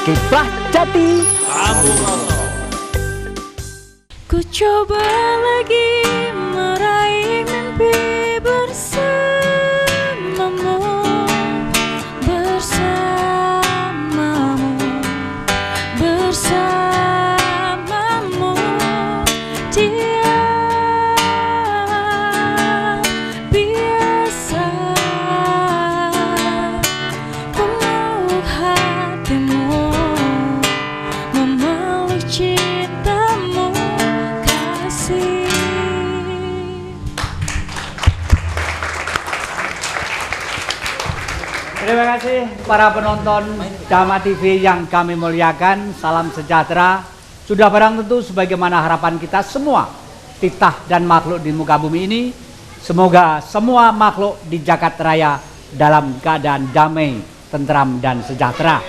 Kiblah Jati. Ku coba lagi meraih mimpi bersamamu, bersamamu, bersamamu. Dia biasa memeluk hatimu, memeluk cintamu. Terima kasih para penonton Dhamma TV yang kami muliakan. Salam sejahtera. Sudah barang tentu sebagaimana harapan kita semua, titah dan makhluk di muka bumi ini, semoga semua makhluk di jagat raya dalam keadaan damai, tentram dan sejahtera.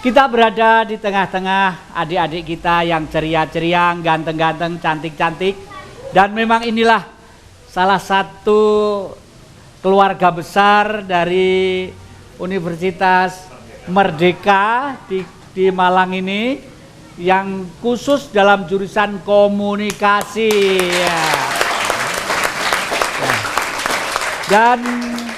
Kita berada di tengah-tengah adik-adik kita yang ceria-ceria, ganteng-ganteng, cantik-cantik. Dan memang inilah salah satu keluarga besar dari Universitas Merdeka di Malang ini yang khusus dalam jurusan komunikasi. Dan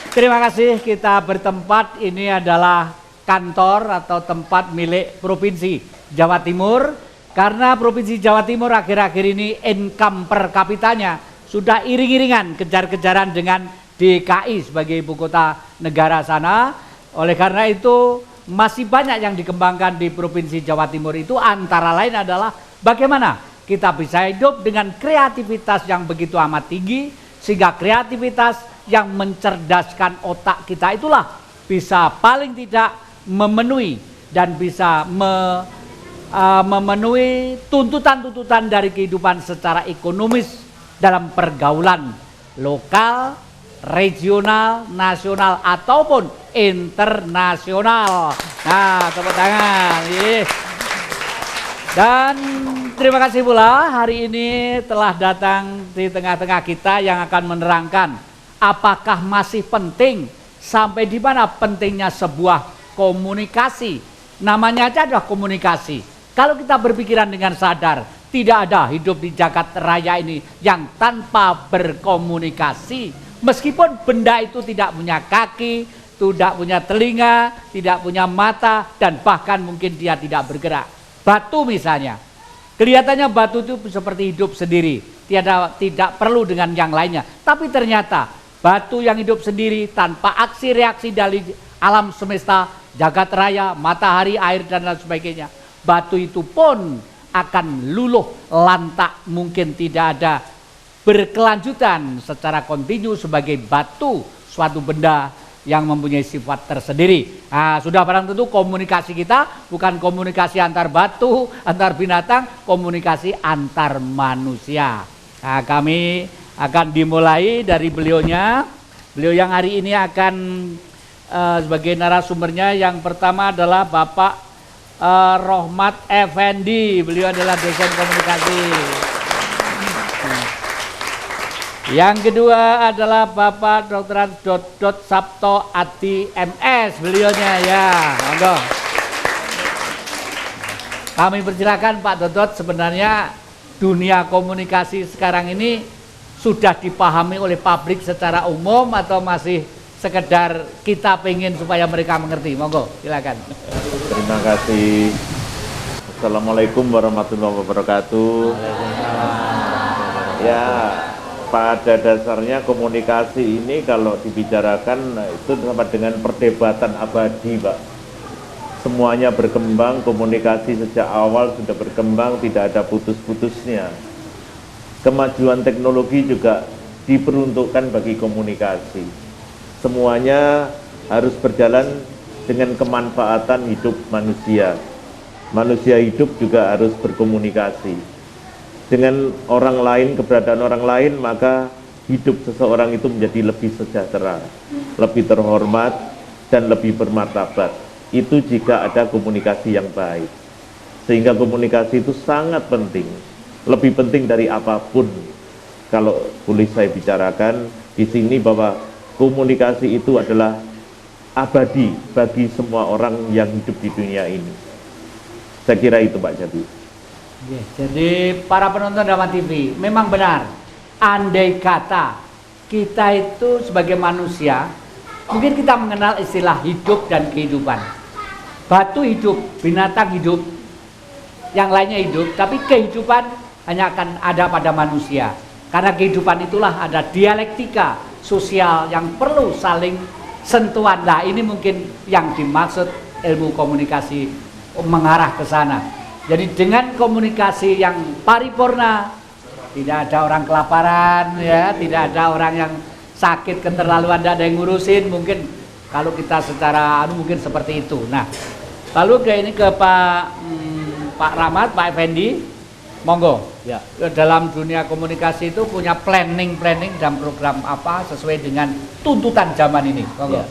terima kasih kita bertempat, ini adalah kantor atau tempat milik Provinsi Jawa Timur, karena Provinsi Jawa Timur akhir-akhir ini income per kapitanya sudah iring-iringan kejar-kejaran dengan DKI sebagai ibu kota negara sana. Oleh karena itu masih banyak yang dikembangkan di Provinsi Jawa Timur itu, antara lain adalah bagaimana kita bisa hidup dengan kreativitas yang begitu amat tinggi, sehingga kreativitas yang mencerdaskan otak kita itulah bisa paling tidak memenuhi dan bisa memenuhi tuntutan-tuntutan dari kehidupan secara ekonomis dalam pergaulan lokal, regional, nasional ataupun internasional. Nah, tepuk tangan. Dan terima kasih pula hari ini telah datang di tengah-tengah kita yang akan menerangkan apakah masih penting, sampai di mana pentingnya sebuah komunikasi. Namanya aja adalah komunikasi. Kalau kita berpikiran dengan sadar, tidak ada hidup di jagat raya ini yang tanpa berkomunikasi. Meskipun benda itu tidak punya kaki, tidak punya telinga, tidak punya mata, dan bahkan mungkin dia tidak bergerak. Batu misalnya, kelihatannya batu itu seperti hidup sendiri, tidak perlu dengan yang lainnya. Tapi ternyata batu yang hidup sendiri tanpa aksi reaksi dari alam semesta, jagat raya, matahari, air, dan lain sebagainya, batu itu pun akan luluh lantak, mungkin tidak ada berkelanjutan secara kontinu sebagai batu, suatu benda yang mempunyai sifat tersendiri. Nah, sudah barang tentu komunikasi kita bukan komunikasi antar batu, antar binatang, komunikasi antar manusia. Nah, kami akan dimulai dari beliaunya. Beliau yang hari ini akan sebagai narasumbernya, yang pertama adalah Bapak Rohmat Effendi. Beliau adalah dosen komunikasi. Yang kedua adalah Bapak Dr. Dodot Sabto Adi MS, beliaunya ya, monggo. Kami persilakan Pak Dodot. Sebenarnya dunia komunikasi sekarang ini sudah dipahami oleh publik secara umum atau masih sekedar kita pengen supaya mereka mengerti? Monggo, silakan. Terima kasih. Assalamualaikum warahmatullahi wabarakatuh. Ya, pada dasarnya komunikasi ini kalau dibicarakan itu sama dengan perdebatan abadi, Pak. Semuanya berkembang, komunikasi sejak awal sudah berkembang, tidak ada putus-putusnya. Kemajuan teknologi juga diperuntukkan bagi komunikasi. Semuanya harus berjalan dengan kemanfaatan hidup manusia. Manusia hidup juga harus berkomunikasi dengan orang lain, keberadaan orang lain, maka hidup seseorang itu menjadi lebih sejahtera, lebih terhormat, dan lebih bermartabat. Itu jika ada komunikasi yang baik. Sehingga komunikasi itu sangat penting, lebih penting dari apapun. Kalau boleh saya bicarakan di sini bahwa komunikasi itu adalah abadi bagi semua orang yang hidup di dunia ini. Saya kira itu Pak Jadi. Oke, jadi para penonton Dharma TV, memang benar, andai kata kita itu sebagai manusia, mungkin kita mengenal istilah hidup dan kehidupan. Batu hidup, binatang hidup, yang lainnya hidup, tapi kehidupan hanya akan ada pada manusia. Karena kehidupan itulah ada dialektika sosial yang perlu saling sentuhan. Nah, ini mungkin yang dimaksud ilmu komunikasi mengarah ke sana. Jadi dengan komunikasi yang paripurna, tidak ada orang kelaparan, ya, tidak ada orang yang sakit keterlaluan, tidak ada yang ngurusin. Mungkin kalau kita secara mungkin seperti itu. Nah, lalu ke Pak Rahmat, Pak Effendi, monggo. Ya. Dalam dunia komunikasi itu punya planning dan program apa sesuai dengan tuntutan zaman ini. Monggo. Ya.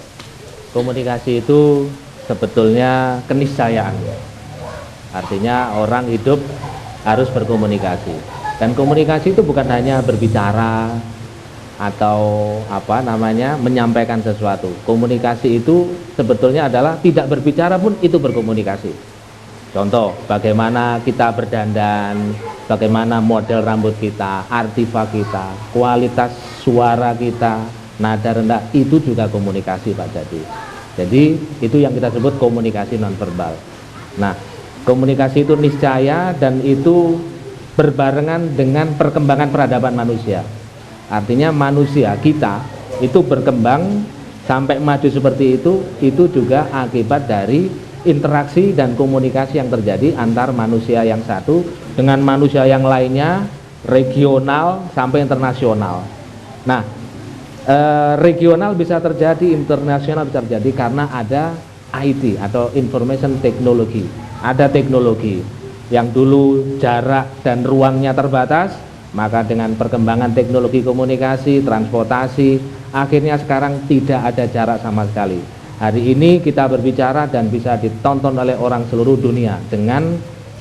Komunikasi itu sebetulnya keniscayaan. Artinya orang hidup harus berkomunikasi. Dan komunikasi itu bukan hanya berbicara atau menyampaikan sesuatu. Komunikasi itu sebetulnya adalah tidak berbicara pun itu berkomunikasi. Contoh, bagaimana kita berdandan, bagaimana model rambut kita, artifak kita, kualitas suara kita, nada rendah, itu juga komunikasi Pak Jadi. Jadi itu yang kita sebut komunikasi nonverbal. Nah, komunikasi itu niscaya dan itu berbarengan dengan perkembangan peradaban manusia. Artinya manusia kita itu berkembang sampai maju seperti itu juga akibat dari interaksi dan komunikasi yang terjadi antar manusia yang satu dengan manusia yang lainnya, regional sampai internasional. Nah, regional bisa terjadi, internasional bisa terjadi karena ada IT atau information technology. Ada teknologi yang dulu jarak dan ruangnya terbatas, maka dengan perkembangan teknologi komunikasi, transportasi, akhirnya sekarang tidak ada jarak sama sekali. Hari ini kita berbicara dan bisa ditonton oleh orang seluruh dunia dengan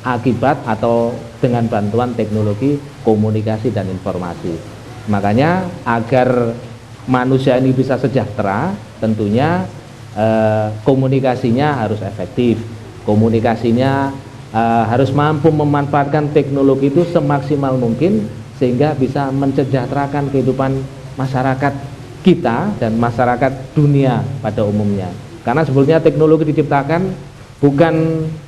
akibat atau dengan bantuan teknologi komunikasi dan informasi. Makanya agar manusia ini bisa sejahtera, tentunya komunikasinya harus efektif. Komunikasinya harus mampu memanfaatkan teknologi itu semaksimal mungkin sehingga bisa mensejahterakan kehidupan masyarakat kita dan masyarakat dunia pada umumnya. Karena sebetulnya teknologi diciptakan bukan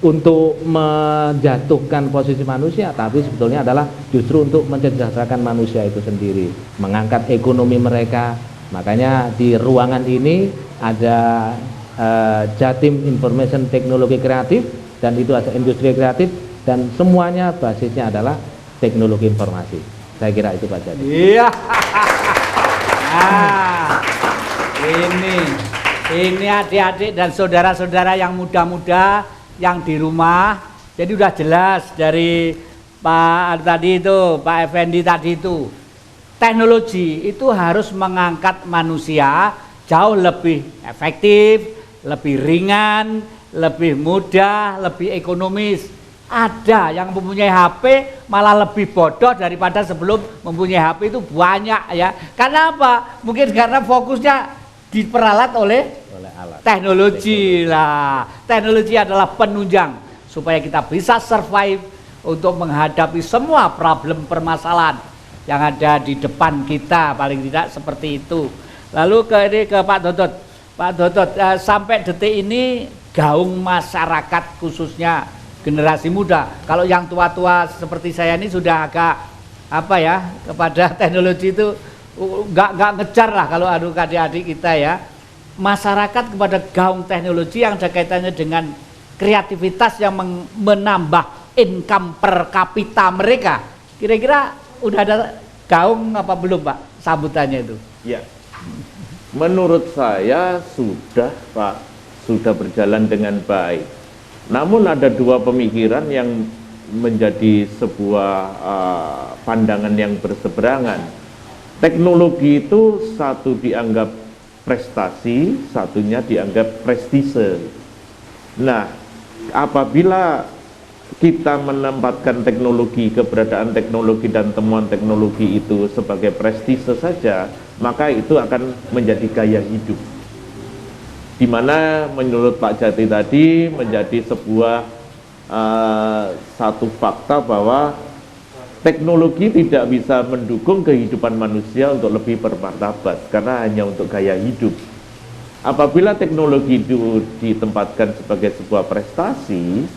untuk menjatuhkan posisi manusia, tapi sebetulnya adalah justru untuk mensejahterakan manusia itu sendiri, mengangkat ekonomi mereka. Makanya di ruangan ini ada Jatim Information Teknologi Kreatif, dan itu ada industri kreatif, dan semuanya basisnya adalah teknologi informasi. Saya kira itu Pak Jadi. Iya. Nah, ini adik-adik dan saudara-saudara yang muda-muda yang di rumah. Jadi udah jelas dari Pak tadi itu, Pak Effendi tadi itu. Teknologi itu harus mengangkat manusia jauh lebih efektif, lebih ringan, lebih mudah, lebih ekonomis. Ada yang mempunyai HP malah lebih bodoh daripada sebelum mempunyai HP itu banyak ya. Karena apa? Mungkin karena fokusnya diperalat oleh alat teknologi lah. Teknologi adalah penunjang supaya kita bisa survive untuk menghadapi semua problem permasalahan yang ada di depan kita, paling tidak seperti itu. Lalu ke Pak Dodot. Pak Dodot, sampai detik ini gaung masyarakat khususnya generasi muda. Kalau yang tua-tua seperti saya ini sudah agak kepada teknologi itu nggak ngejar lah kalau adik-adik kita ya. Masyarakat kepada gaung teknologi yang ada kaitannya dengan kreativitas yang menambah income per kapita mereka. Kira-kira udah ada gaung apa belum Pak sambutannya itu? Ya. Menurut saya sudah Pak, sudah berjalan dengan baik. Namun ada dua pemikiran yang menjadi sebuah pandangan yang berseberangan. Teknologi itu satu dianggap prestasi, satunya dianggap prestise. Nah, apabila kita menempatkan teknologi, keberadaan teknologi dan temuan teknologi itu sebagai prestise saja, maka itu akan menjadi gaya hidup. di mana menurut Pak Jati tadi menjadi sebuah satu fakta bahwa teknologi tidak bisa mendukung kehidupan manusia untuk lebih bermartabat karena hanya untuk gaya hidup. Apabila teknologi itu ditempatkan sebagai sebuah prestasi,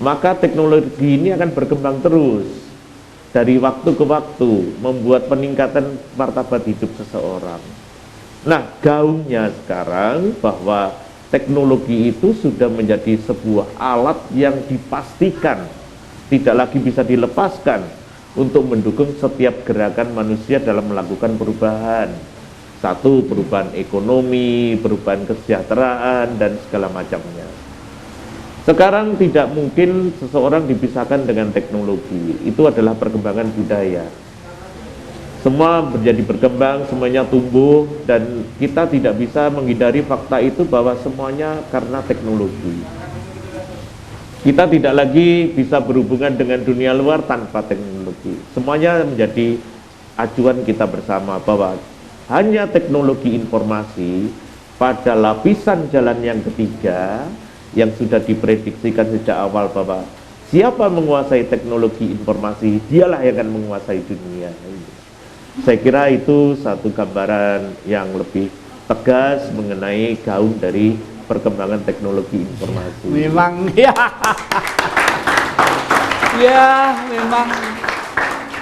maka teknologi ini akan berkembang terus dari waktu ke waktu, membuat peningkatan martabat hidup seseorang. Nah, gaungnya sekarang bahwa teknologi itu sudah menjadi sebuah alat yang dipastikan tidak lagi bisa dilepaskan untuk mendukung setiap gerakan manusia dalam melakukan perubahan. Satu, perubahan ekonomi, perubahan kesejahteraan, dan segala macamnya. Sekarang tidak mungkin seseorang dipisahkan dengan teknologi. Itu adalah perkembangan budaya. Semua menjadi berkembang, semuanya tumbuh, dan kita tidak bisa menghindari fakta itu bahwa semuanya karena teknologi. Kita tidak lagi bisa berhubungan dengan dunia luar tanpa teknologi. Semuanya menjadi acuan kita bersama bahwa hanya teknologi informasi pada lapisan jalan yang ketiga yang sudah diprediksikan sejak awal bahwa siapa menguasai teknologi informasi, dialah yang akan menguasai dunia. Saya kira itu satu gambaran yang lebih tegas mengenai gaung dari perkembangan teknologi informasi. Memang ya. Ya, memang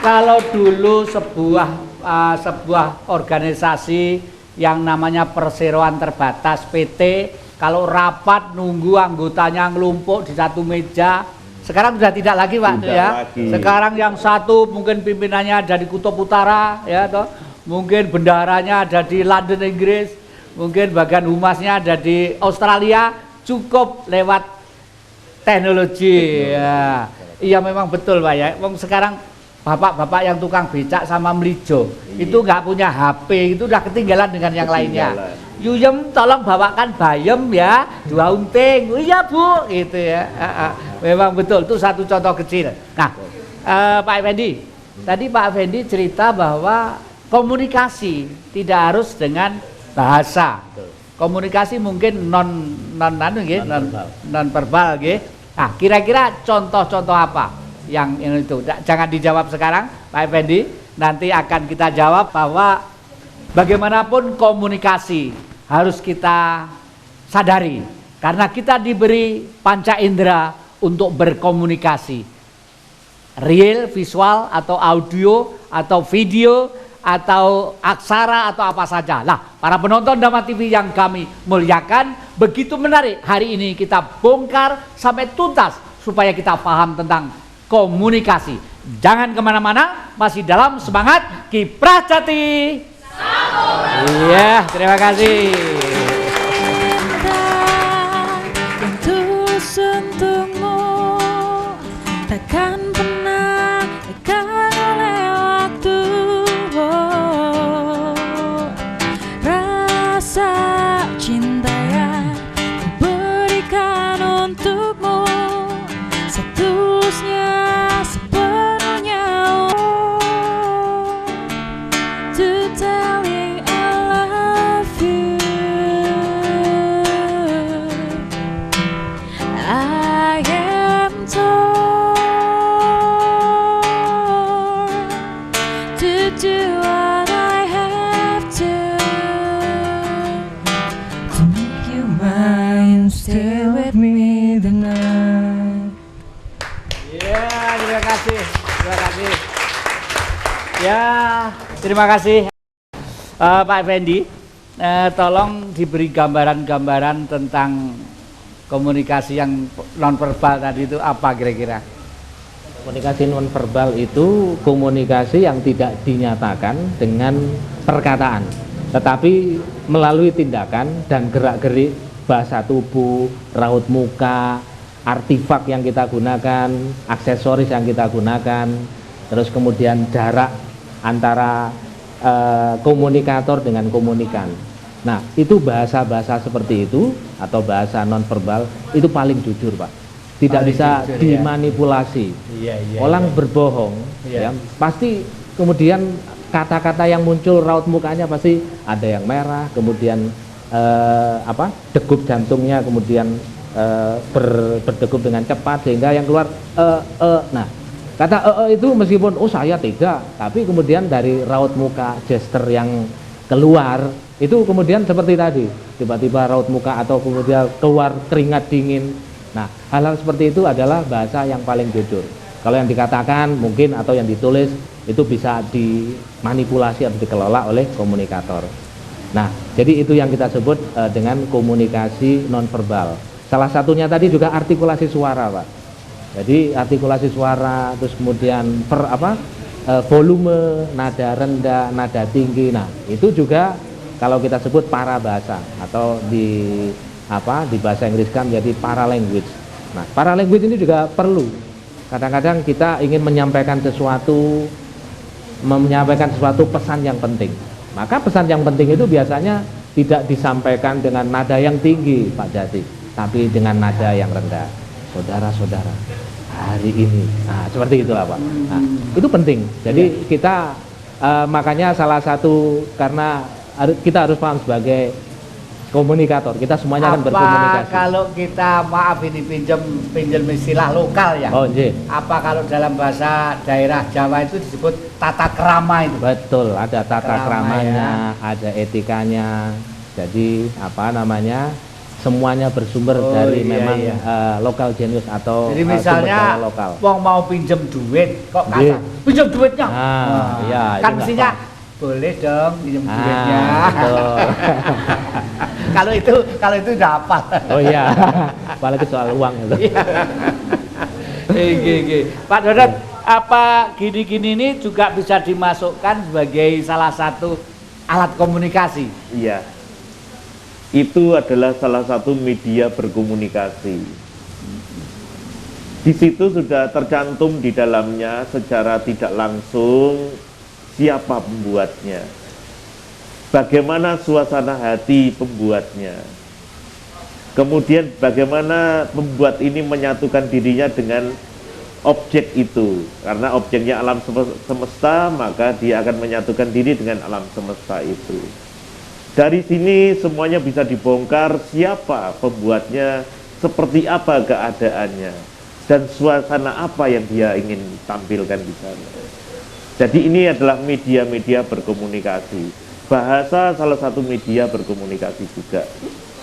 kalau dulu sebuah organisasi yang namanya perseroan terbatas PT, kalau rapat nunggu anggotanya ngelumpuk di satu meja. Sekarang sudah tidak lagi, Pak, Tidak ya. lagi. Sekarang yang satu mungkin pimpinannya ada di Kutub Utara, ya toh. Mungkin bendaharanya ada di London, Inggris. Mungkin bagian humasnya ada di Australia. Cukup lewat teknologi. Ya. Iya, memang betul, Pak, ya. Sekarang bapak-bapak yang tukang becak sama melijo itu nggak punya HP, itu udah ketinggalan dengan yang lainnya. Yuyem, tolong bawakan bayem ya, 2 unting. Oh, iya Bu, gitu ya. Memang betul, itu satu contoh kecil. Nah, Pak Effendi, tadi Pak Effendi cerita bahwa komunikasi tidak harus dengan bahasa. Komunikasi mungkin non verbal, gitu. Nah, kira-kira contoh-contoh apa yang itu? Jangan dijawab sekarang, Pak Effendi. Nanti akan kita jawab bahwa bagaimanapun komunikasi harus kita sadari karena kita diberi panca indera untuk berkomunikasi, real, visual atau audio atau video atau aksara atau apa saja. Lah, para penonton Dhamma TV yang kami muliakan, begitu menarik hari ini kita bongkar sampai tuntas supaya kita paham tentang komunikasi. Jangan kemana-mana, masih dalam semangat Kiprah Jati. Iya, terima kasih. Cinta yang tulus untukmu takkan pernah lekang oleh waktu. Rasa cinta yang kuberikan untukmu setulusnya, sepenuhnya. To telling I love you, I am torn to do what I have to make you mine, stay with me the night. Ya, terima kasih. Terima kasih. Ya, terima kasih Pak Effendi. Tolong diberi gambaran-gambaran tentang komunikasi yang nonverbal tadi itu apa kira-kira? Komunikasi nonverbal itu komunikasi yang tidak dinyatakan dengan perkataan, tetapi melalui tindakan dan gerak-gerik bahasa tubuh, raut muka, artifak yang kita gunakan, aksesoris yang kita gunakan, terus kemudian jarak antara komunikator dengan komunikan. Nah, itu bahasa-bahasa seperti itu atau bahasa nonverbal itu paling jujur, Pak. Tidak Paling bisa jujur, dimanipulasi. Iya, Orang berbohong, Iya. ya, pasti kemudian kata-kata yang muncul raut mukanya pasti ada yang merah, kemudian degup jantungnya kemudian berdegup dengan cepat sehingga yang keluar nah kata itu meskipun saya tidak, tapi kemudian dari raut muka gesture yang keluar itu kemudian seperti tadi tiba-tiba raut muka atau kemudian keluar keringat dingin. Nah hal-hal seperti itu adalah bahasa yang paling jujur. Kalau yang dikatakan mungkin atau yang ditulis itu bisa dimanipulasi atau dikelola oleh komunikator. Nah jadi itu yang kita sebut dengan komunikasi nonverbal. Salah satunya tadi juga artikulasi suara, Pak. Jadi artikulasi suara, terus kemudian volume, nada rendah, nada tinggi. Nah, itu juga kalau kita sebut parabahasa atau di bahasa Inggris kan menjadi paralanguage. Nah, paralanguage ini juga perlu. Kadang-kadang kita ingin menyampaikan sesuatu pesan yang penting. Maka pesan yang penting itu biasanya tidak disampaikan dengan nada yang tinggi, Pak Jati, tapi dengan nada yang rendah. Saudara-saudara, hari ini, nah seperti itulah Pak. Nah, itu penting. Jadi kita makanya salah satu karena kita harus paham sebagai komunikator, kita semuanya akan berkomunikasi. Kalau kita maaf ini pinjam istilah lokal ya. Oh, iya. Apa kalau dalam bahasa daerah Jawa itu disebut tata krama itu? Betul, ada tata kramanya, ada etikanya. Jadi semuanya bersumber dari memang lokal genius atau jadi misalnya lokal. Wong mau pinjam duit kok kata pinjam duitnya. Kan mestinya boleh dong pinjam duitnya. Betul. kalau itu udah hafal. Oh iya. Apalagi soal uang itu. Pak Dodot, apa gini-gini ini juga bisa dimasukkan sebagai salah satu alat komunikasi? Iya. Itu adalah salah satu media berkomunikasi. Di situ sudah tercantum di dalamnya secara tidak langsung siapa pembuatnya, bagaimana suasana hati pembuatnya, kemudian bagaimana pembuat ini menyatukan dirinya dengan objek itu. Karena objeknya alam semesta, maka dia akan menyatukan diri dengan alam semesta itu. Dari sini semuanya bisa dibongkar siapa pembuatnya, seperti apa keadaannya, dan suasana apa yang dia ingin tampilkan di sana. Jadi ini adalah media-media berkomunikasi. Bahasa salah satu media berkomunikasi juga.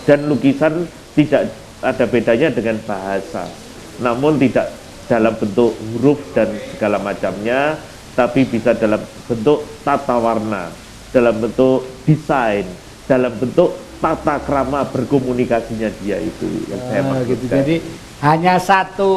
Dan lukisan tidak ada bedanya dengan bahasa. Namun tidak dalam bentuk huruf dan segala macamnya, tapi bisa dalam bentuk tata warna, dalam bentuk desain, dalam bentuk tata krama berkomunikasinya dia itu yang saya maksudkan. Gitu. Jadi hanya satu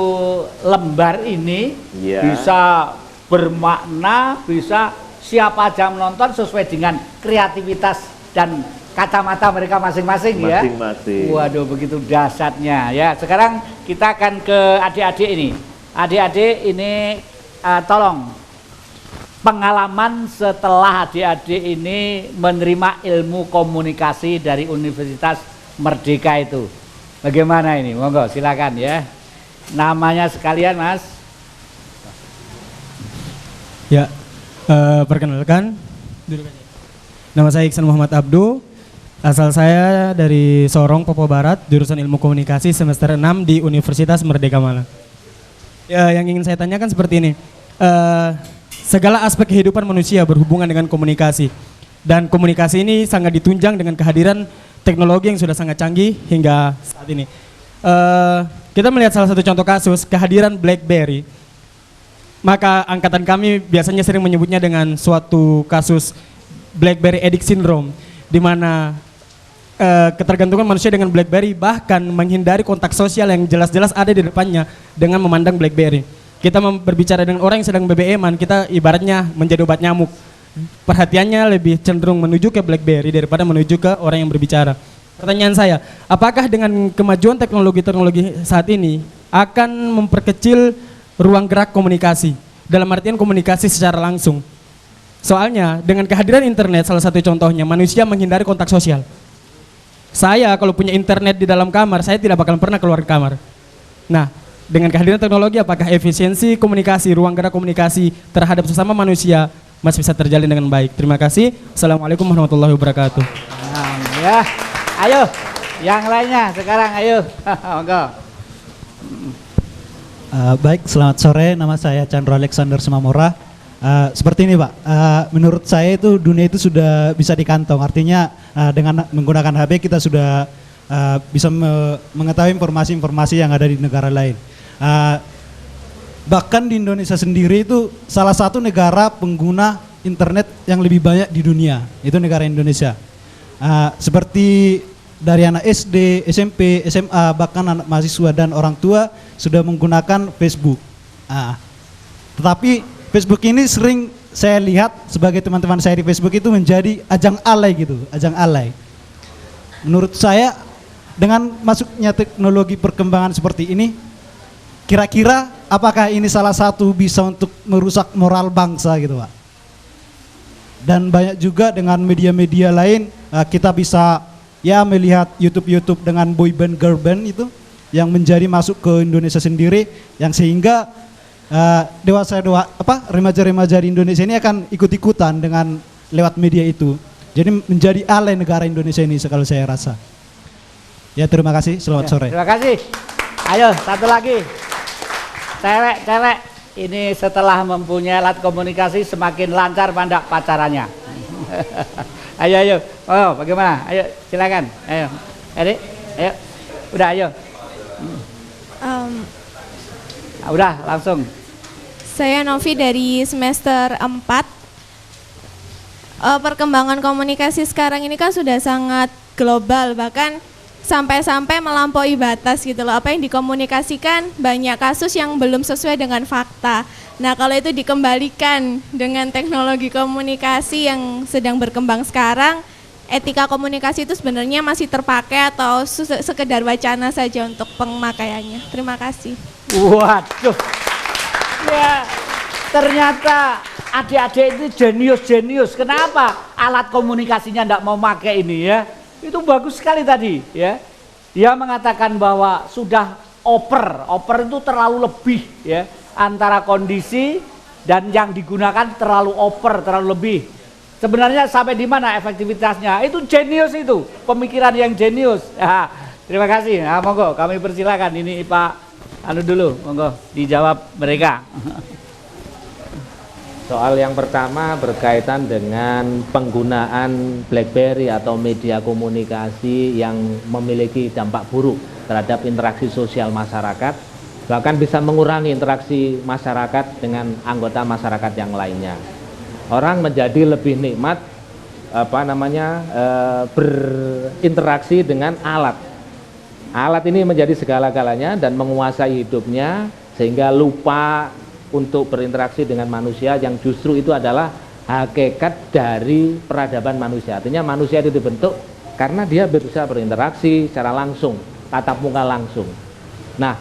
lembar ini bisa bermakna, bisa siapa aja menonton sesuai dengan kreativitas dan kacamata mereka masing-masing ya. Masing-masing. Waduh, begitu dahsyatnya ya. Sekarang kita akan ke adik-adik ini. Adik-adik ini tolong pengalaman setelah adik-adik ini menerima ilmu komunikasi dari Universitas Merdeka itu. Bagaimana ini? Monggo silakan ya. Namanya sekalian, Mas. Ya, perkenalkan, nama saya Iksan Muhammad Abdu. Asal saya dari Sorong, Papua Barat, jurusan Ilmu Komunikasi semester 6 di Universitas Merdeka Malang. Ya, yang ingin saya tanyakan seperti ini. Segala aspek kehidupan manusia berhubungan dengan komunikasi. Dan komunikasi ini sangat ditunjang dengan kehadiran teknologi yang sudah sangat canggih hingga saat ini. Kita melihat salah satu contoh kasus kehadiran BlackBerry. Maka angkatan kami biasanya sering menyebutnya dengan suatu kasus BlackBerry Addict Syndrome, di mana ketergantungan manusia dengan BlackBerry bahkan menghindari kontak sosial yang jelas-jelas ada di depannya dengan memandang BlackBerry. Kita berbicara dengan orang yang sedang BBM-an, kita ibaratnya menjadi obat nyamuk. Perhatiannya lebih cenderung menuju ke BlackBerry daripada menuju ke orang yang berbicara. Pertanyaan saya, apakah dengan kemajuan teknologi saat ini akan memperkecil ruang gerak komunikasi, dalam artian komunikasi secara langsung? Soalnya dengan kehadiran internet, salah satu contohnya, manusia menghindari kontak sosial. Saya kalau punya internet di dalam kamar, saya tidak bakal pernah keluar kamar. Nah, dengan kehadiran teknologi, apakah efisiensi komunikasi, ruang gerak komunikasi terhadap sesama manusia masih bisa terjalin dengan baik? Terima kasih. Assalamualaikum warahmatullahi wabarakatuh. Ya, Ayo, yang lainnya sekarang ayo. Monggo. Baik, selamat sore. Nama saya Chandra Alexander Semamora. Seperti ini Pak, menurut saya itu dunia itu sudah bisa di kantong. Artinya dengan menggunakan HP kita sudah bisa mengetahui informasi-informasi yang ada di negara lain. Bahkan di Indonesia sendiri itu salah satu negara pengguna internet yang lebih banyak di dunia. Itu negara Indonesia. Seperti dari anak SD, SMP, SMA, bahkan anak mahasiswa dan orang tua sudah menggunakan Facebook. Tetapi Facebook ini sering saya lihat sebagai teman-teman saya di Facebook itu menjadi ajang alay gitu, ajang alay. Menurut saya dengan masuknya teknologi perkembangan seperti ini, kira-kira apakah ini salah satu bisa untuk merusak moral bangsa gitu Pak? Dan banyak juga dengan media-media lain kita bisa ya melihat YouTube dengan boyband girlband itu yang menjadi masuk ke Indonesia sendiri, yang sehingga remaja-remaja di Indonesia ini akan ikut-ikutan dengan lewat media itu. Jadi menjadi alay negara Indonesia ini kalau saya rasa. Ya terima kasih, selamat sore. Terima kasih. Ayo satu lagi. Cewek ini setelah mempunyai alat komunikasi semakin lancar pada pacarannya. Ayo. Oh, bagaimana? Ayo, silakan. Ayo. Adik, ayo. Udah, ayo. Udah, langsung. Saya Novi dari semester 4. Perkembangan komunikasi sekarang ini kan sudah sangat global, bahkan sampai-sampai melampaui batas gitu loh. Apa yang dikomunikasikan banyak kasus yang belum sesuai dengan fakta. Nah, kalau itu dikembalikan dengan teknologi komunikasi yang sedang berkembang sekarang, etika komunikasi itu sebenarnya masih terpakai atau sekedar wacana saja untuk pemakaiannya. Terima kasih. Waduh. Ya, ternyata adik-adik itu jenius. Kenapa alat komunikasinya enggak mau pakai ini ya? Itu bagus sekali tadi ya. Dia mengatakan bahwa sudah over itu terlalu lebih ya, antara kondisi dan yang digunakan terlalu over, terlalu lebih. Sebenarnya sampai di mana efektivitasnya? Itu jenius, itu pemikiran yang jenius. Terima kasih. Monggo kami persilakan ini Pak dulu, monggo dijawab mereka. Soal yang pertama berkaitan dengan penggunaan BlackBerry atau media komunikasi yang memiliki dampak buruk terhadap interaksi sosial masyarakat, bahkan bisa mengurangi interaksi masyarakat dengan anggota masyarakat yang lainnya. Orang menjadi lebih nikmat berinteraksi dengan alat. Alat ini menjadi segala-galanya dan menguasai hidupnya sehingga lupa untuk berinteraksi dengan manusia yang justru itu adalah hakikat dari peradaban manusia. Artinya manusia itu dibentuk karena dia bisa berinteraksi secara langsung, tatap muka langsung. Nah,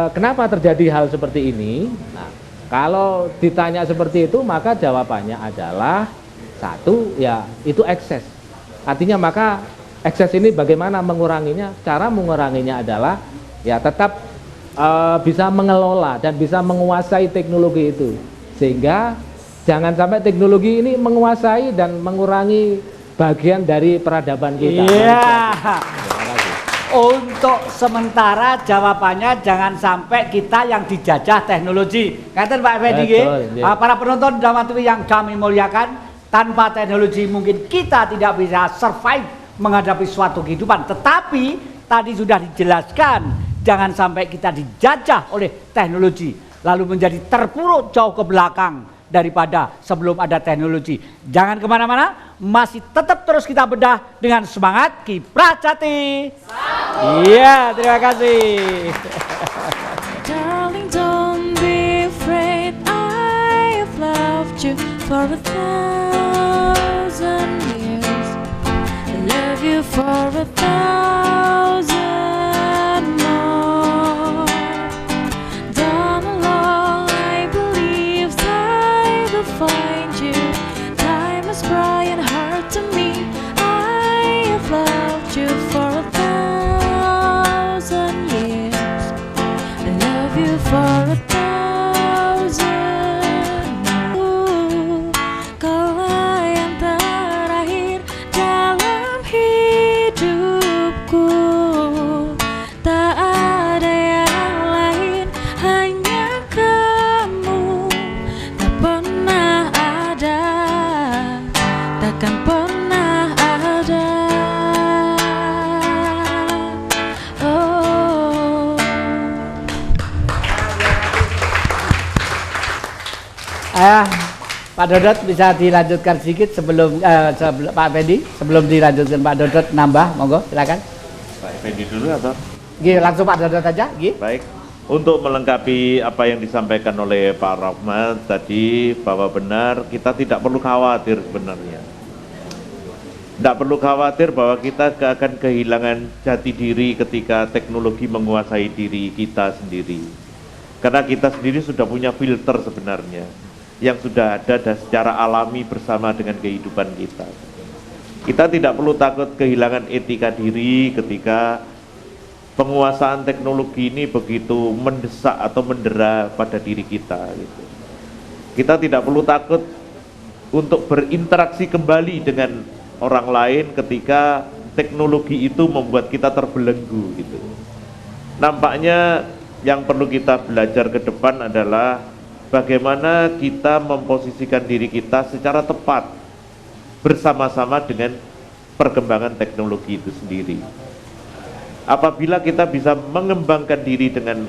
kenapa terjadi hal seperti ini? Nah, kalau ditanya seperti itu maka jawabannya adalah satu, ya itu ekses. Artinya maka ekses ini bagaimana menguranginya? Cara menguranginya adalah ya tetap bisa mengelola dan bisa menguasai teknologi itu, sehingga jangan sampai teknologi ini menguasai dan mengurangi bagian dari peradaban kita. Untuk sementara jawabannya jangan sampai kita yang dijajah teknologi. Kata Pak Effendi, para penonton drama TV yang kami muliakan, tanpa teknologi mungkin kita tidak bisa survive menghadapi suatu kehidupan. Tetapi tadi sudah dijelaskan, jangan sampai kita dijajah oleh teknologi lalu menjadi terpuruk jauh ke belakang daripada sebelum ada teknologi. Jangan kemana-mana, masih tetap terus kita bedah dengan semangat Kiprah Jati. Iya, terima kasih. Darling, don't be afraid. I've loved you for 1,000 years. I love you for 1,000 more. Down along, I believe I will find you. Time is bright and hard to me. I have loved you for 1,000 years. I love you for 1,000 more. Kau yang terakhir dalam hidup. takkan pernah ada. Oh. Pak Dodot bisa dilanjutkan sedikit sebelum Pak Effendi, sebelum dilanjutkan Pak Dodot nambah, monggo silakan. Pak Effendi dulu atau? Gih, langsung Pak Dodot aja, gih. Baik, untuk melengkapi apa yang disampaikan oleh Pak Rahmat tadi, bahwa benar kita tidak perlu khawatir sebenarnya. Tidak perlu khawatir bahwa kita akan kehilangan jati diri ketika teknologi menguasai diri kita sendiri. Karena kita sendiri sudah punya filter sebenarnya, yang sudah ada dan secara alami bersama dengan kehidupan kita. Kita tidak perlu takut kehilangan etika diri ketika penguasaan teknologi ini begitu mendesak atau mendera pada diri kita gitu. Kita tidak perlu takut untuk berinteraksi kembali dengan orang lain ketika teknologi itu membuat kita terbelenggu gitu. Nampaknya yang perlu kita belajar ke depan adalah bagaimana kita memposisikan diri kita secara tepat bersama-sama dengan perkembangan teknologi itu sendiri. Apabila kita bisa mengembangkan diri dengan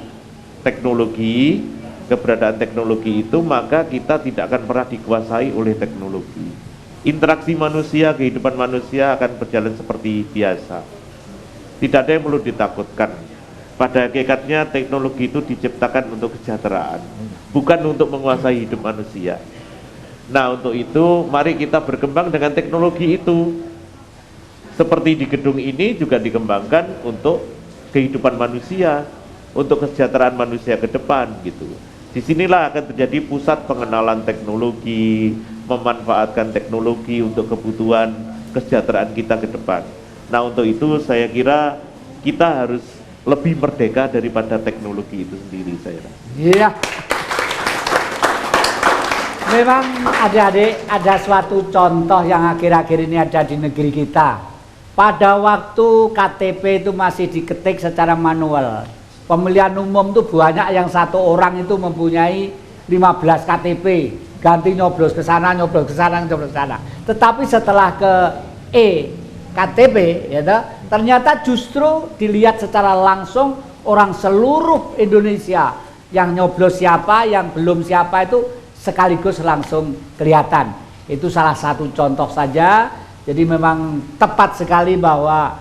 teknologi, keberadaan teknologi itu, maka kita tidak akan pernah dikuasai oleh teknologi. Interaksi manusia, kehidupan manusia akan berjalan seperti biasa. Tidak ada yang perlu ditakutkan. Pada hakikatnya teknologi itu diciptakan untuk kesejahteraan, bukan untuk menguasai hidup manusia. Nah, untuk itu mari kita berkembang dengan teknologi itu. Seperti di gedung ini juga dikembangkan untuk kehidupan manusia, untuk kesejahteraan manusia ke depan gitu. Disinilah akan terjadi pusat pengenalan teknologi, memanfaatkan teknologi untuk kebutuhan kesejahteraan kita ke depan. Nah, untuk itu saya kira kita harus lebih merdeka daripada teknologi itu sendiri, saya rasa. Iya. Memang adik-adik, ada suatu contoh yang akhir-akhir ini ada di negeri kita. Pada waktu KTP itu masih diketik secara manual. Pemilihan umum itu banyak yang satu orang itu mempunyai 15 KTP. Ganti nyoblos ke sana, nyoblos ke sana, nyoblos ke sana. Tetapi setelah ke KTP, ya, ternyata justru dilihat secara langsung orang seluruh Indonesia. Yang nyoblos siapa, yang belum siapa itu sekaligus langsung kelihatan. Itu salah satu contoh saja. Jadi memang tepat sekali bahwa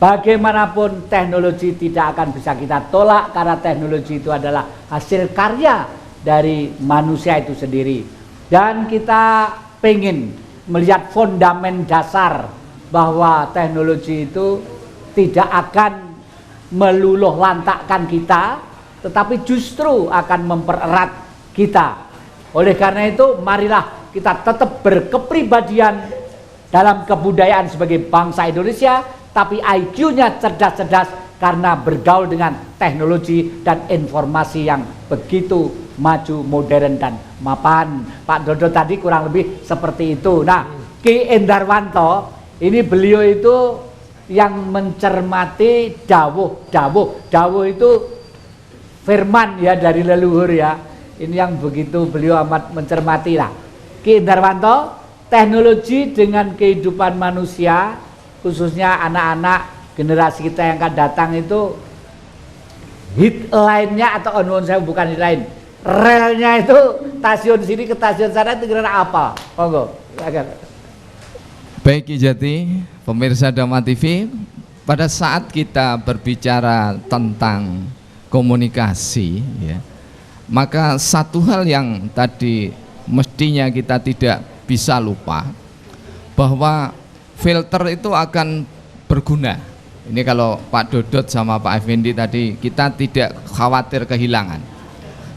bagaimanapun teknologi tidak akan bisa kita tolak, karena teknologi itu adalah hasil karya dari manusia itu sendiri. Dan kita pengen melihat fondamen dasar bahwa teknologi itu tidak akan meluluh lantakkan kita, tetapi justru akan mempererat kita. Oleh karena itu marilah kita tetap berkepribadian dalam kebudayaan sebagai bangsa Indonesia, tapi IQ-nya cerdas-cerdas karena bergaul dengan teknologi dan informasi yang begitu maju, modern dan mapan. Pak Dodo tadi kurang lebih seperti itu. Nah, Ki Endarwanto ini beliau itu yang mencermati dawuh itu firman ya dari leluhur ya. Ini yang begitu beliau amat mencermati lah. Ki Endarwanto, teknologi dengan kehidupan manusia, khususnya anak-anak generasi kita yang akan datang itu hit lainnya atau saya bukan hit lain, relnya itu stasiun sini ke stasiun sana itu kira apa? Monggo, silakan. Baik Ki Jati, pemirsa Dhamma TV, pada saat kita berbicara tentang komunikasi, ya, maka satu hal yang tadi mestinya kita tidak bisa lupa, bahwa filter itu akan berguna. Ini kalau Pak Dodot sama Pak Effendi tadi, kita tidak khawatir kehilangan.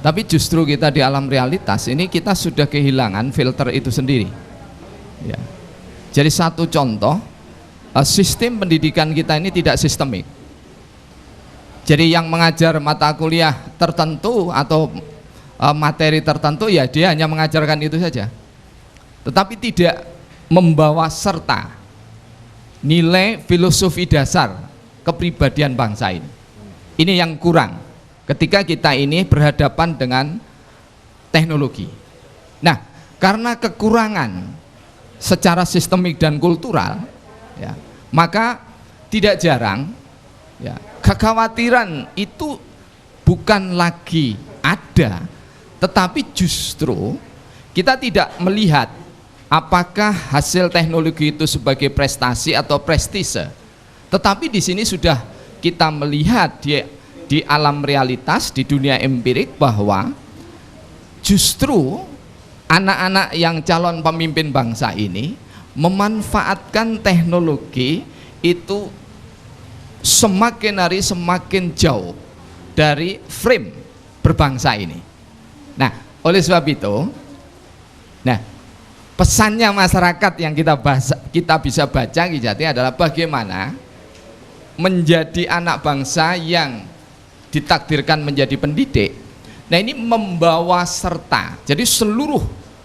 Tapi justru kita di alam realitas ini kita sudah kehilangan filter itu sendiri. Ya. Jadi satu contoh, sistem pendidikan kita ini tidak sistemik. Jadi yang mengajar mata kuliah tertentu atau materi tertentu, ya dia hanya mengajarkan itu saja. Tetapi tidak membawa serta nilai filosofi dasar kepribadian bangsa ini. Ini yang kurang ketika kita ini berhadapan dengan teknologi. Nah, karena kekurangan secara sistemik dan kultural, ya, maka tidak jarang, ya, kekhawatiran itu bukan lagi ada, tetapi justru kita tidak melihat apakah hasil teknologi itu sebagai prestasi atau prestise. Tetapi di sini sudah kita melihat di alam realitas, di dunia empirik, bahwa justru anak-anak yang calon pemimpin bangsa ini memanfaatkan teknologi itu semakin hari semakin jauh dari frame berbangsa ini. Nah, oleh sebab itu, nah, pesannya masyarakat yang kita bisa baca Ki Jati adalah bagaimana menjadi anak bangsa yang ditakdirkan menjadi pendidik. Nah, ini membawa serta, jadi seluruh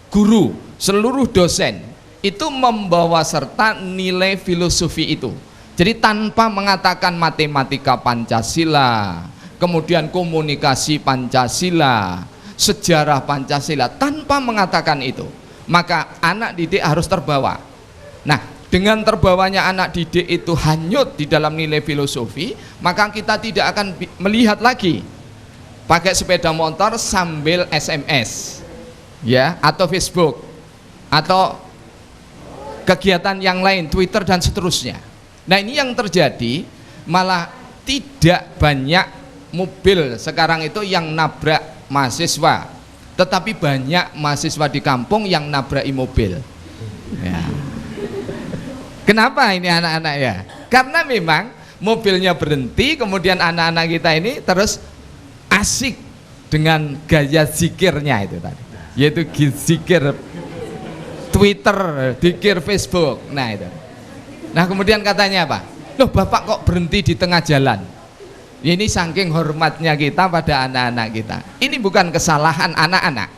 guru, seluruh dosen itu membawa serta nilai filosofi itu. Jadi tanpa mengatakan matematika Pancasila, kemudian komunikasi Pancasila, sejarah Pancasila, tanpa mengatakan itu, maka anak didik harus terbawa. Nah, dengan terbawanya anak didik itu hanyut di dalam nilai filosofi, maka kita tidak akan melihat lagi pakai sepeda motor sambil SMS, ya, atau Facebook, atau kegiatan yang lain, Twitter dan seterusnya. Nah, ini yang terjadi, malah tidak banyak mobil sekarang itu yang nabrak mahasiswa, tetapi banyak mahasiswa di kampung yang nabraki mobil, ya. Kenapa ini anak-anak, ya? Karena memang mobilnya berhenti, kemudian anak-anak kita ini terus asik dengan gaya zikirnya itu tadi, yaitu zikir Twitter, zikir Facebook. Nah, itu. Nah, kemudian katanya apa? Loh, Bapak kok berhenti di tengah jalan? Ini saking hormatnya kita pada anak-anak kita. Ini bukan kesalahan anak-anak,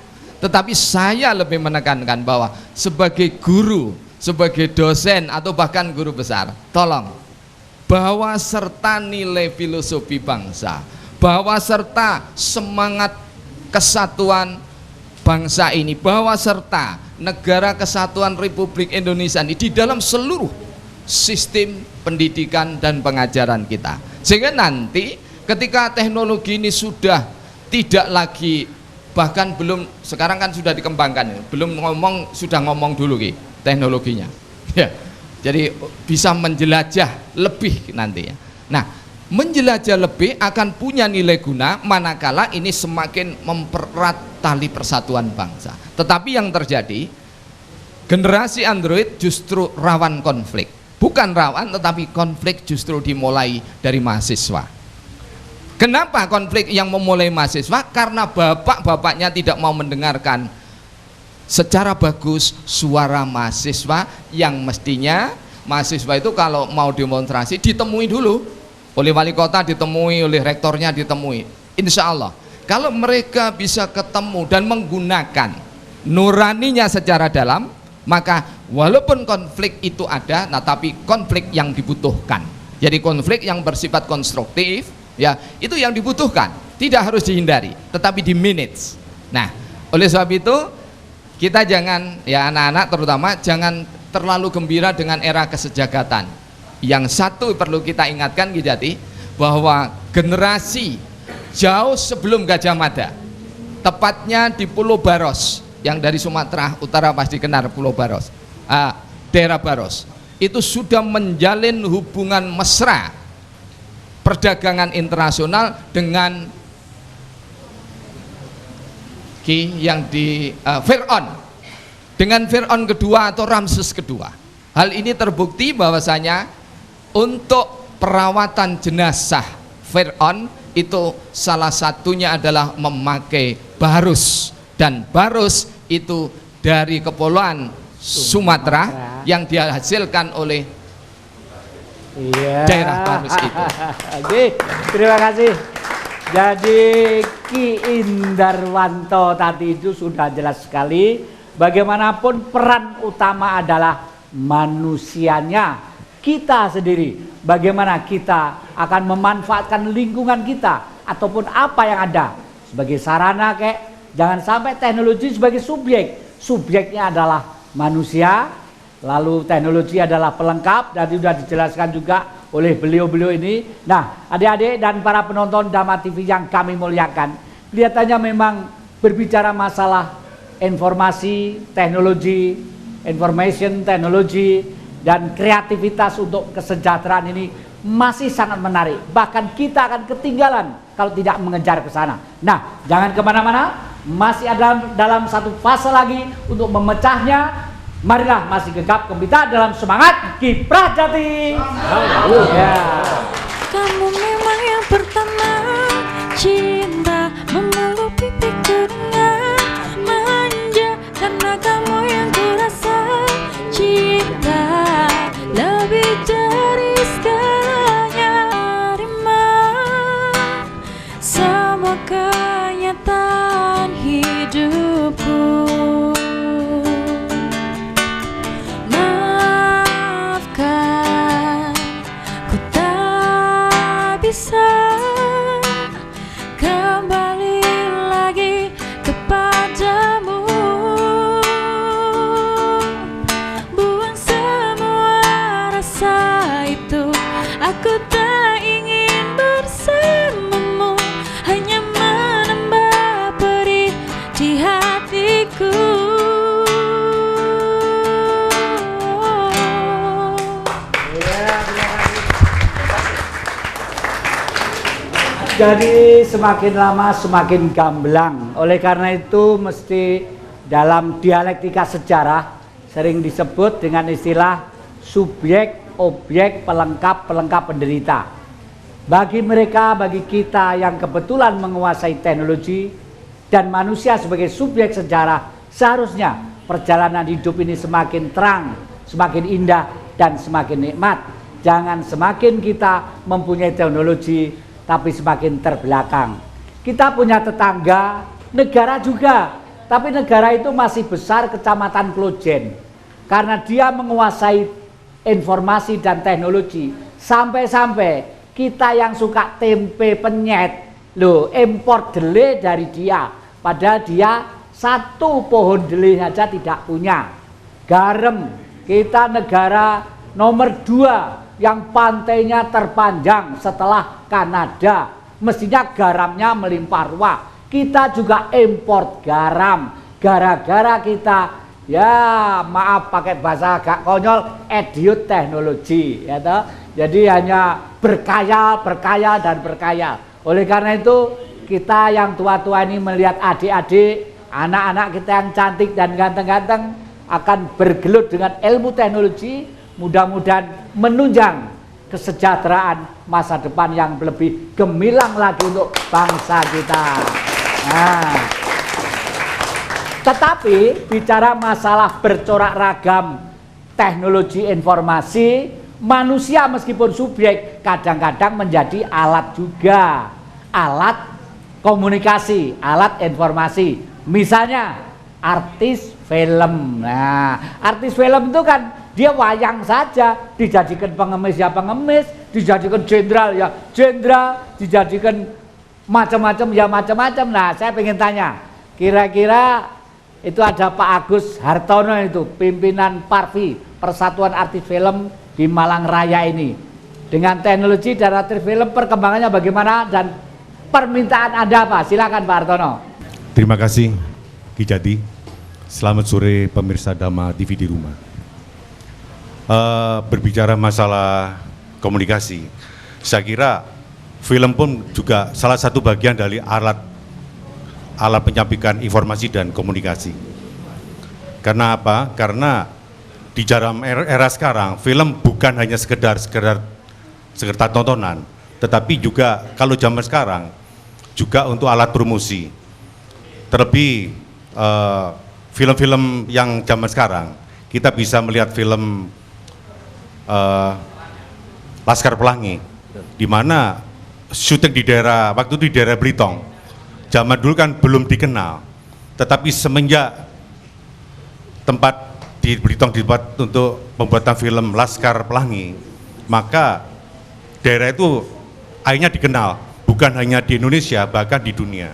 tetapi saya lebih menekankan bahwa sebagai guru, sebagai dosen atau bahkan guru besar, tolong bawa serta nilai filosofi bangsa, bawa serta semangat kesatuan bangsa ini, bawa serta negara kesatuan Republik Indonesia ini di dalam seluruh sistem pendidikan dan pengajaran kita, sehingga nanti ketika teknologi ini sudah tidak lagi, bahkan belum, sekarang kan sudah dikembangkan, belum ngomong, sudah ngomong dulu Ki, teknologinya, ya, jadi bisa menjelajah lebih nantinya. Nah, menjelajah lebih akan punya nilai guna manakala ini semakin mempererat tali persatuan bangsa. Tetapi yang terjadi, generasi Android justru rawan konflik, bukan rawan, tetapi konflik justru dimulai dari mahasiswa. Kenapa konflik yang memulai mahasiswa? Karena bapak-bapaknya tidak mau mendengarkan secara bagus suara mahasiswa, yang mestinya mahasiswa itu kalau mau demonstrasi ditemui dulu oleh wali kota, ditemui oleh rektornya, ditemui. Insya Allah kalau mereka bisa ketemu dan menggunakan nuraninya secara dalam, maka walaupun konflik itu ada, nah tapi konflik yang dibutuhkan, jadi konflik yang bersifat konstruktif, ya, itu yang dibutuhkan, tidak harus dihindari, tetapi di manage. Nah, oleh sebab itu kita jangan, ya anak-anak terutama, jangan terlalu gembira dengan era kesejahteraan. Yang satu perlu kita ingatkan Ki Jati, bahwa generasi jauh sebelum Gajah Mada, tepatnya di Pulau Baros, yang dari Sumatera Utara pasti kenal Pulau Baros, daerah Baros, itu sudah menjalin hubungan mesra perdagangan internasional dengan yang di Fir'aun, dengan Fir'aun kedua atau Ramses kedua. Hal ini terbukti bahwasanya untuk perawatan jenazah Fir'aun itu salah satunya adalah memakai barus, dan barus itu dari kepulauan Sumatera yang dihasilkan oleh daerah Barus itu. Oke, terima kasih. Jadi Ki Indarwanto tadi itu sudah jelas sekali, bagaimanapun peran utama adalah manusianya, kita sendiri. Bagaimana kita akan memanfaatkan lingkungan kita ataupun apa yang ada sebagai sarana, jangan sampai teknologi sebagai subjek. Subjeknya adalah manusia, lalu teknologi adalah pelengkap dan sudah dijelaskan juga oleh beliau-beliau ini. Nah, adik-adik dan para penonton Dhamma TV yang kami muliakan, kelihatannya memang berbicara masalah informasi, teknologi, information technology, dan kreativitas untuk kesejahteraan ini masih sangat menarik. Bahkan kita akan ketinggalan kalau tidak mengejar ke sana. Nah, jangan kemana-mana, masih ada dalam satu fase lagi untuk memecahnya. Marilah masih gegap gempita dalam semangat Kiprah Jati. Kamu memang yang pertama, cinta memeluk pipiku dengan manja, karena kamu yang kurasa cinta lebih dari segalanya. Terima semua kenyataan hidupku. Maafkan, ku tak bisa kembali lagi kepadamu. Buang semua rasa itu, aku tak ingin bersamamu, hanya menambah perih di hatiku. Jadi semakin lama semakin gamblang. Oleh karena itu mesti dalam dialektika sejarah sering disebut dengan istilah subjek, objek, pelengkap, pelengkap penderita. Bagi mereka, bagi kita yang kebetulan menguasai teknologi dan manusia sebagai subjek sejarah, seharusnya perjalanan hidup ini semakin terang, semakin indah, dan semakin nikmat. Jangan semakin kita mempunyai teknologi tapi semakin terbelakang. Kita punya tetangga, negara juga, tapi negara itu masih besar kecamatan Klojen. Karena dia menguasai informasi dan teknologi, sampai-sampai kita yang suka tempe penyet, loh, impor dele dari dia, padahal dia satu pohon dele saja tidak punya. Garam, kita negara nomor 2 yang pantainya terpanjang setelah Kanada, mestinya garamnya melimpah ruah. Kita juga impor garam, gara-gara kita, ya maaf pakai bahasa agak konyol, idiot teknologi, ya toh. Jadi hanya berkayal, berkayal, dan berkayal. Oleh karena itu kita yang tua-tua ini melihat adik-adik, anak-anak kita yang cantik dan ganteng-ganteng akan bergelut dengan ilmu teknologi, mudah-mudahan menunjang kesejahteraan masa depan yang lebih gemilang lagi untuk bangsa kita. Nah, tetapi bicara masalah bercorak ragam teknologi informasi, manusia meskipun subjek kadang-kadang menjadi alat juga, alat komunikasi, alat informasi. Misalnya artis film. Nah, artis film itu kan dia wayang saja, dijadikan pengemis ya pengemis, dijadikan jenderal ya jenderal, dijadikan macam-macam ya macam-macam. Nah, saya pengen tanya, kira-kira itu ada Pak Agus Hartono itu, pimpinan Parvi, Persatuan Artis Film di Malang Raya ini. Dengan teknologi dan artis film perkembangannya bagaimana dan permintaan Anda apa? Silakan Pak Hartono. Terima kasih Ki Jati. Selamat sore pemirsa Dhamma TV di rumah. Berbicara masalah komunikasi, saya kira film pun juga salah satu bagian dari alat penyampaian informasi dan komunikasi. Karena apa? Karena di dalam era sekarang, film bukan hanya sekedar tontonan, tetapi juga kalau zaman sekarang juga untuk alat promosi. Terlebih film-film yang zaman sekarang, kita bisa melihat film Laskar Pelangi, di mana syuting di daerah waktu itu di daerah Blitong. Zaman dulu kan belum dikenal, tetapi semenjak tempat di Blitong dibuat untuk pembuatan film Laskar Pelangi, maka daerah itu akhirnya dikenal, bukan hanya di Indonesia, bahkan di dunia.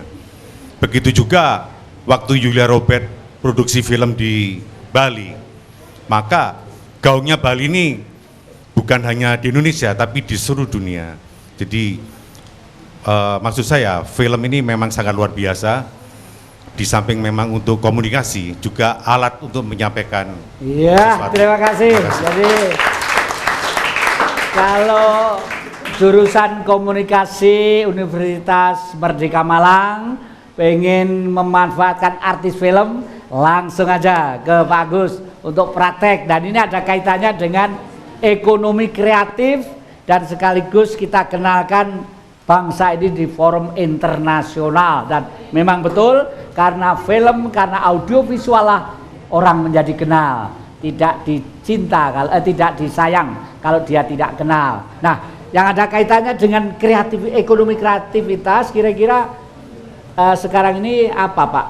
Begitu juga waktu Julia Robert produksi film di Bali, maka gaungnya Bali ini bukan hanya di Indonesia tapi di seluruh dunia. Jadi maksud saya film ini memang sangat luar biasa. Di samping memang untuk komunikasi, juga alat untuk menyampaikan Iya, sesuatu. terima kasih. Jadi kalau jurusan komunikasi Universitas Merdeka Malang pengen memanfaatkan artis film, langsung aja ke Pak Agus untuk praktek. Dan ini ada kaitannya dengan ekonomi kreatif dan sekaligus kita kenalkan bangsa ini di forum internasional. Dan memang betul, karena film, karena audiovisual lah orang menjadi kenal, tidak dicinta kalau tidak disayang kalau dia tidak kenal. Nah, yang ada kaitannya dengan ekonomi kreativitas, kira-kira sekarang ini apa Pak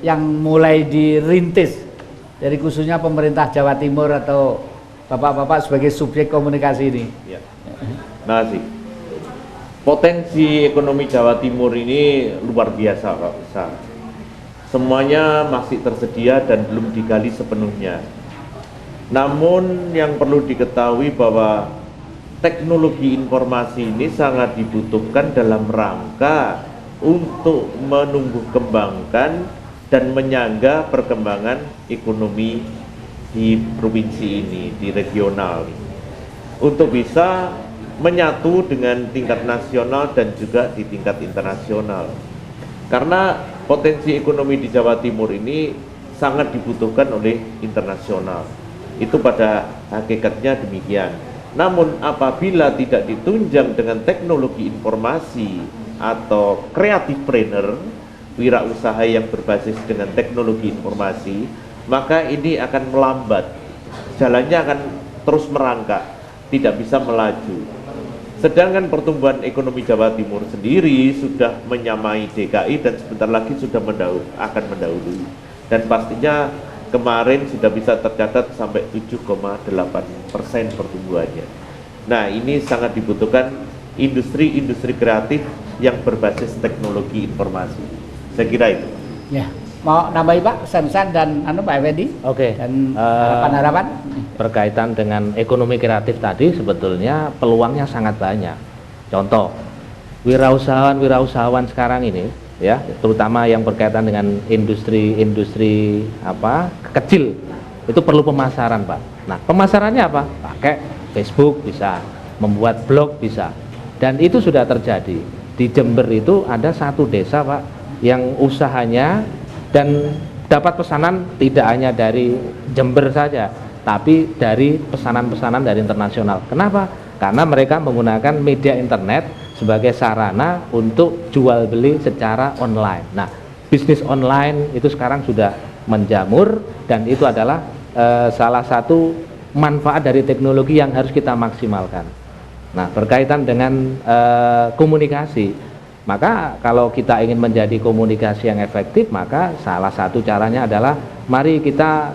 yang mulai dirintis dari khususnya pemerintah Jawa Timur atau Bapak-bapak sebagai subjek komunikasi ini? Ya. Nah sih, potensi ekonomi Jawa Timur ini luar biasa Pak, besar. Semuanya masih tersedia dan belum digali sepenuhnya. Namun yang perlu diketahui bahwa teknologi informasi ini sangat dibutuhkan dalam rangka untuk menumbuh kembangkan dan menyangga perkembangan ekonomi di provinsi ini, di regional, untuk bisa menyatu dengan tingkat nasional dan juga di tingkat internasional. Karena potensi ekonomi di Jawa Timur ini sangat dibutuhkan oleh internasional. Itu pada hakikatnya demikian. Namun apabila tidak ditunjang dengan teknologi informasi atau kreatifpreneur, wirausaha yang berbasis dengan teknologi informasi, maka ini akan melambat. Jalannya akan terus merangkak, tidak bisa melaju. Sedangkan pertumbuhan ekonomi Jawa Timur sendiri sudah menyamai DKI dan sebentar lagi sudah akan mendahului. Dan pastinya kemarin sudah bisa tercatat sampai 7,8% pertumbuhannya. Nah, ini sangat dibutuhkan industri-industri kreatif yang berbasis teknologi informasi. Saya kira itu. Ya, mau nambahin Pak, pesan-pesan dan Pak Effendi? Oke. Dan harapan-harapan? Berkaitan dengan ekonomi kreatif tadi, sebetulnya peluangnya sangat banyak. Contoh, wirausahawan sekarang ini, ya, terutama yang berkaitan dengan industri kecil, itu perlu pemasaran, Pak. Nah, pemasarannya apa? Pakai Facebook bisa, membuat blog bisa, dan itu sudah terjadi. Di Jember itu ada satu desa, Pak, yang usahanya dan dapat pesanan tidak hanya dari Jember saja, tapi dari pesanan-pesanan dari internasional. Kenapa? Karena mereka menggunakan media internet sebagai sarana untuk jual beli secara online. Nah, bisnis online itu sekarang sudah menjamur, dan itu adalah salah satu manfaat dari teknologi yang harus kita maksimalkan. Nah, berkaitan dengan komunikasi, maka kalau kita ingin menjadi komunikasi yang efektif, maka salah satu caranya adalah mari kita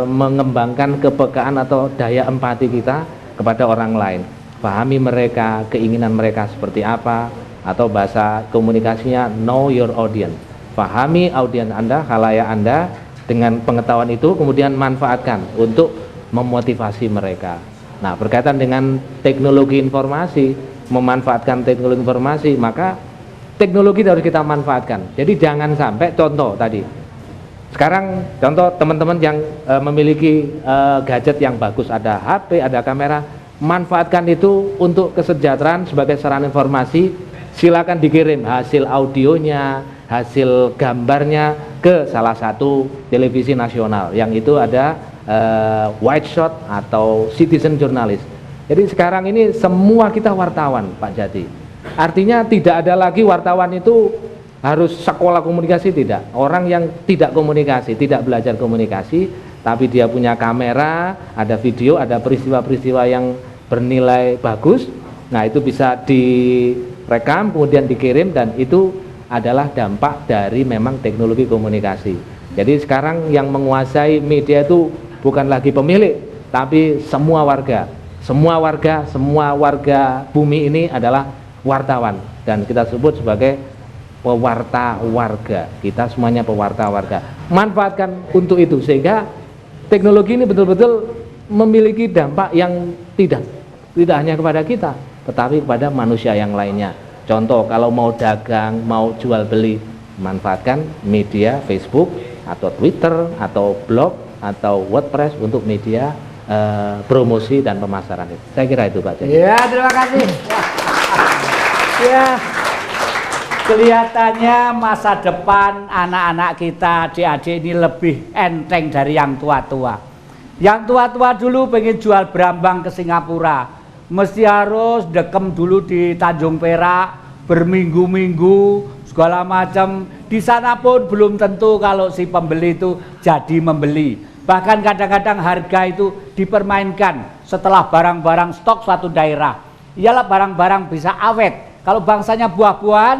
mengembangkan kepekaan atau daya empati kita kepada orang lain. Pahami mereka, keinginan mereka seperti apa, atau bahasa komunikasinya know your audience. Pahami audiens Anda, khalayak Anda, dengan pengetahuan itu kemudian manfaatkan untuk memotivasi mereka. Nah, berkaitan dengan teknologi informasi, memanfaatkan teknologi informasi, maka teknologi harus kita manfaatkan. Jadi jangan sampai, contoh tadi, sekarang contoh teman-teman yang memiliki gadget yang bagus, ada HP, ada kamera, manfaatkan itu untuk kesejahteraan sebagai sarana informasi. Silakan dikirim hasil audionya, hasil gambarnya ke salah satu televisi nasional yang itu ada white shot atau citizen journalist. Jadi sekarang ini semua kita wartawan, Pak Jati. Artinya tidak ada lagi wartawan itu harus sekolah komunikasi, tidak. Orang yang tidak komunikasi, tidak belajar komunikasi, tapi dia punya kamera, ada video, ada peristiwa-peristiwa yang bernilai bagus, nah itu bisa direkam, kemudian dikirim, dan itu adalah dampak dari memang teknologi komunikasi. Jadi sekarang yang menguasai media itu bukan lagi pemilik, tapi semua warga. Semua warga bumi ini adalah wartawan, dan kita sebut sebagai pewarta warga. Kita semuanya pewarta warga. Manfaatkan untuk itu sehingga teknologi ini betul-betul memiliki dampak yang tidak hanya kepada kita, tetapi kepada manusia yang lainnya. Contoh, kalau mau dagang, mau jual beli, manfaatkan media Facebook atau Twitter atau blog atau WordPress untuk media promosi dan pemasaran. Saya kira itu Pak Cek. Ya, terima kasih. Ya, kelihatannya masa depan anak-anak kita, adik-adik ini lebih enteng dari yang tua-tua. Yang tua-tua dulu pengen jual berambang ke Singapura, mesti harus dekem dulu di Tanjung Perak, berminggu-minggu, segala macam. Di sana pun belum tentu kalau si pembeli itu jadi membeli. Bahkan kadang-kadang harga itu dipermainkan setelah barang-barang stok suatu daerah. Iyalah barang-barang bisa awet. Kalau bangsanya buah-buahan,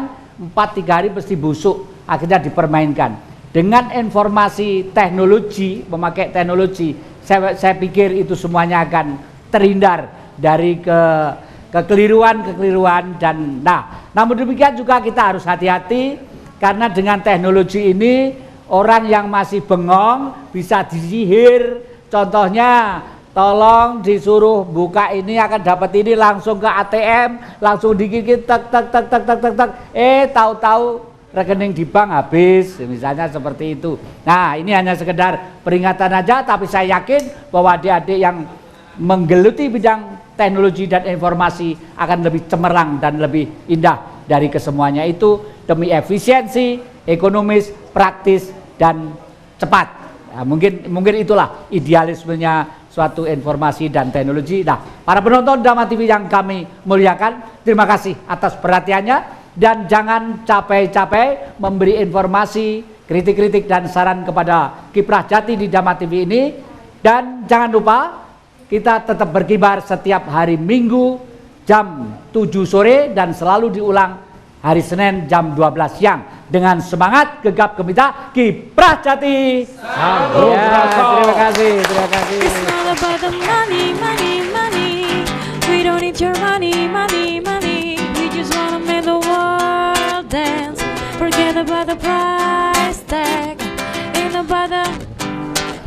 4-3 hari pasti busuk, akhirnya dipermainkan. Dengan informasi teknologi, memakai teknologi, saya pikir itu semuanya akan terhindar dari kekeliruan dan namun demikian juga kita harus hati-hati, karena dengan teknologi ini orang yang masih bengong bisa disihir. Contohnya, tolong disuruh buka ini akan dapat ini, langsung ke ATM, langsung digigit tek, tahu-tahu rekening di bank habis, misalnya seperti itu. Nah, ini hanya sekedar peringatan aja, tapi saya yakin bahwa adik-adik yang menggeluti bidang teknologi dan informasi akan lebih cemerlang dan lebih indah dari kesemuanya itu, demi efisiensi, ekonomis, praktis, dan cepat. Nah, mungkin itulah idealismenya suatu informasi dan teknologi. Nah, para penonton Dama TV yang kami muliakan, terima kasih atas perhatiannya, dan jangan capek-capek memberi informasi, kritik-kritik dan saran kepada Kiprah Jati di Dama TV ini. Dan jangan lupa kita tetap berkibar setiap hari Minggu jam 7 sore dan selalu diulang hari Senin jam 12 siang dengan semangat gegap gempita Kiprah Jati. Ya, terima kasih. It's not about the money, money, money. We don't need your money, money, money. We just wanna make the world dance. Forget about the price tag. Ain't about the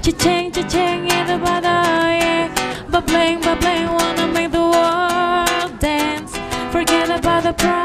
cha-ching, cha-ching. Ain't about the yeah. But bling, wanna make the world dance. Forget about the price